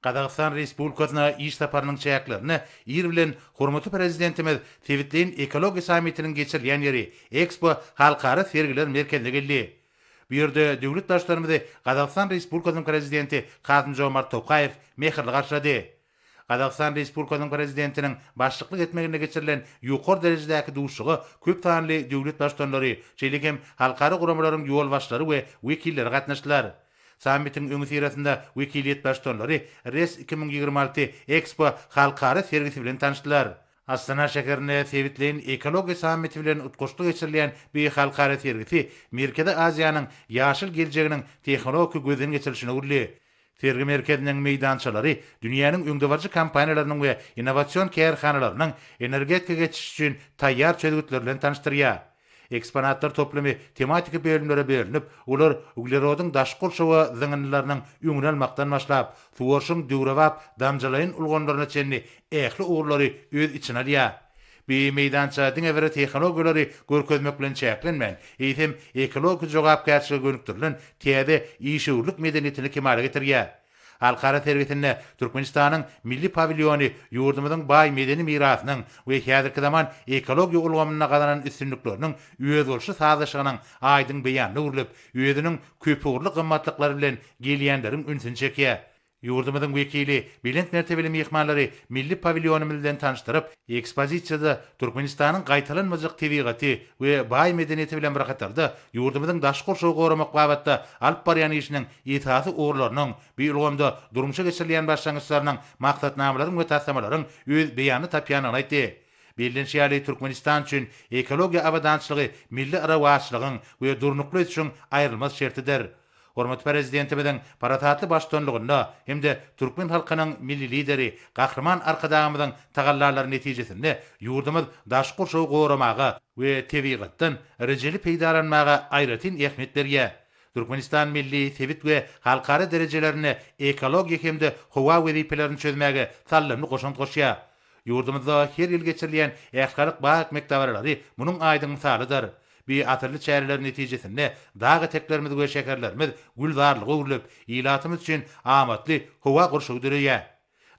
Qazaqstan Respublikasyna iş saparynyň çäklerini ir bilen hormaty prezidentimiz Tewitlerin ekologiya sammitiniň geçirilýän ýeri Expo halkara sergiler merkezine geldi. Bu ýerde döwlet başlarymyzy Qazaqstan Respublikasynyň prezidenti Kasym-Jomart Tokayew mehirli garşylady. Qazaqstan Respublikasynyň prezidentiniň başçyklyk etmegine geçirilen ýokary derejedäki duşugy köp sanly döwlet başçylary, şeýlekem halkara guramalaryň ýol başlary we wekilleri gatnaşdylar. Sammitin öňü sirasynda wekiliýet başçylary Res 2026 Expo halkara sergisi bilen tanışdylar. Astana şäherine Tewitlerin ekologiya sammiti bilen utgaşlyk geçirilýän bir halkara sergisi Merkezi Aziýanyň ýaşyl geljeginiň tehnologik gözden geçirilişine urly. Sergi merkeziniň meýdançalary dünýäniň öňdebarjy kompaniýalarynyň we innowasion kärhanalarynyň energetika geçiş üçin taýýar çözgütler bilen tanışdyrýar. Eksponatlar toplamy tematik bölümlere bölünip, ular uglerodyň daşqur şowa zyňynlarynyň öňüne almakdan başlap, suwarşyň döwrewap damjalaýyn ulganlaryna çenli ähli uğurlary öz içine alýar. Bir meýdançadyň evre tehnologiýalary görkezmek bilen çäklenmän, eýsem ekologik jogapkärçiligi gönükdirilen täze işgürlük medeniýetini kemale getirýär. Halkara sergisinde Türkmenistanyň milli pavilyony ýurdumyzyň baý medeni mirasynyň we häzirki zaman ekologiýa ulgamyna gadanan üstünlikleriniň öz bolşy sazyşygynyň aýdyň beýany urulyp, özüniň köpügürli gymmatlyklary bilen gelýänleriň ünsini çekýär. Ýurdumyzyň wekili bilent mertebeli mehmanlary milli pavilyonymyz bilen tanışdyryp, ekspozisiýada Türkmenistanyň gaýtalanmajak tebigaty we baý medeniýeti bilen bir gatarda ýurdumyzyň daşqur şowy goramak babatda alyp barýan işiniň ýetasy uğurlarynyň, bir ulgamda durmuşa geçirilýän başlangyçlarynyň maksatnamalaryň we tasamalaryň öz beýany tapýanyny aýtdy. Bilinçli Türkmenistan üçin ekologiya abadançylygy milli arawaçlygyň we durnukly üçin aýrylmaz şertidir. Hormat prezidentimizin paratatly başçylygynda hemde türkmen halkynyň milli lideri, gahrman arkadağymyzyň tagallarlary netijesinde ýurdumyz daşqur şow goramagy we tebigatdan rejeli peýdalanmagy aýratyn ähmiýet berýär. Türkmenistan milli tewit we halkara derejelerini ekologiýa hemde howa wezipelerini çözmäge sallamly goşant goşýar. Ýurdumyzda her ýyl geçirilýän ähkalyk bak mekteplary munyň aýdyň misalydyr. Bir atyrly çäreler netijesinde dağı teklerimiz we şekerlerimiz güldarlygy urulyp, ýylatymyz üçin amatly howa gurşugdyrýar.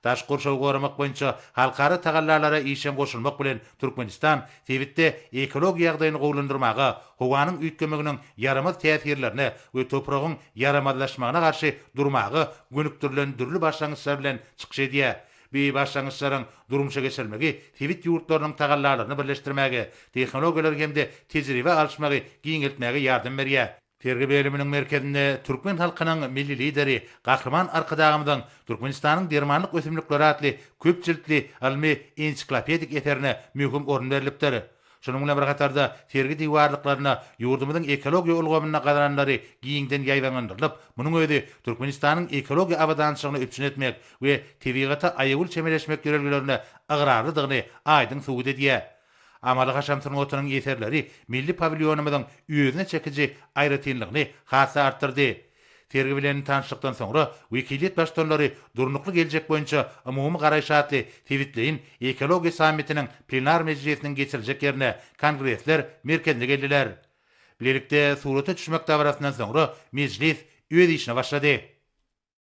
Daş gurşugy goramak boýunça halkara tagallarlara işem goşulmak bilen Türkmenistan Tewitde ekologiýa ýagdaýyny gowlandyrmaga, howanyň üýtgemeginiň yaramaz täsirlerine we topragyň yaramazlaşmagyna garşy durmagy gönükdirilen dürli başlangyçlar bilen çykyş edýär. Bir başlangyçlaryň durmuşa geçirilmegi, Tewit ýurtlarynyň tagallarlaryny birleşdirmäge, tehnologiýalar hemde tejribe alşmagy giňeltmäge ýardam berýär. Sergi bölüminiň merkezinde türkmen halkynyň milli lideri, gahrman arkadağymyzyň Türkmenistanyň dermanlyk ösümlikleri adly köp jiltli ilmi ensiklopedik eserine möhüm orun berilipdir. Şunun bilen bir gatarda sergi diwarlyklaryna ýurdumyzyň ekologiýa ulgamyna gadananlary giňden ýaýlandyrylyp, munyň özi Türkmenistanyň ekologiýa abadançylygyny üpçün etmek we tebigata aýagyl çemeleşmek ýörelgilerine agrarlydygyny aýdyň subut edýär. Amaly haşamsyň otunyň eserleri milli pavilyonymyzyň özüne çekiji aýratynlygyny hasa artdyrdy. Sergi bilen tanışlykdan soňra wekiliýet başçylary durnukly geljek boýunça umumy garaýşatly Tewitlerin ekologiýa sammitiniň plenar mejlisiniň geçirijek ýerine kongresler merkezine geldiler. Birlikde surata düşmek dawarasyndan soňra mejlis öz işine başlady.